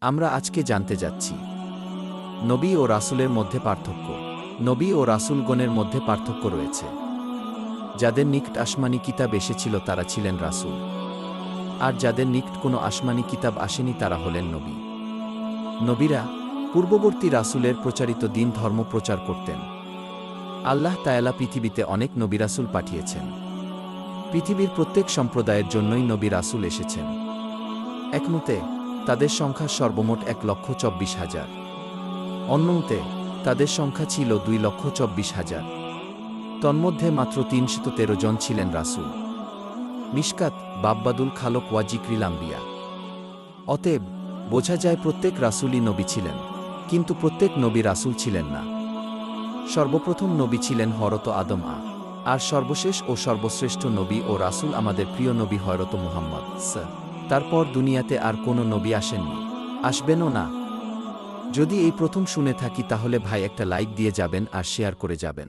আমরা আজকে জানতে যাচ্ছি নবী ও রাসূলের মধ্যে পার্থক্য। নবী ও রাসূলগণের মধ্যে পার্থক্য রয়েছে। যাদের নিকট আসমানি কিতাব এসেছিল তারা ছিলেন রাসূল, আর যাদের নিকট কোনো আসমানি কিতাব আসেনি তারা হলেন নবী। নবীরা পূর্ববর্তী রাসূলের প্রচারিত দিন ধর্ম প্রচার করতেন। আল্লাহ তাআলা পৃথিবীতে অনেক নবী রাসূল পাঠিয়েছেন। পৃথিবীর প্রত্যেক সম্প্রদায়ের জন্যই নবী রাসূল এসেছেন। একমতে তাদের সংখ্যা সর্বমোট 1,24,000। অন্যমতে তাদের সংখ্যা ছিল 2,24,000। তন্মধ্যে মাত্র 313 জন ছিলেন রাসূল। মিশকাত বাব্বাদুল খালক ওয়া জিক্রিল আম্বিয়া। অতএব বোঝা যায় প্রত্যেক রাসূলই নবী ছিলেন, কিন্তু প্রত্যেক নবী রাসূল ছিলেন না। সর্বপ্রথম নবী ছিলেন হযরত আদম আর সর্বশেষ ও সর্বশ্রেষ্ঠ নবী ও রাসূল আমাদের প্রিয় নবী হযরত মুহাম্মদ তারপর দুনিয়াতে আর কোনো নবী আসেননি, আসবেনও না। যদি এই প্রথম শুনে থাকি তাহলে ভাই একটা লাইক দিয়ে যাবেন আর শেয়ার করে যাবেন।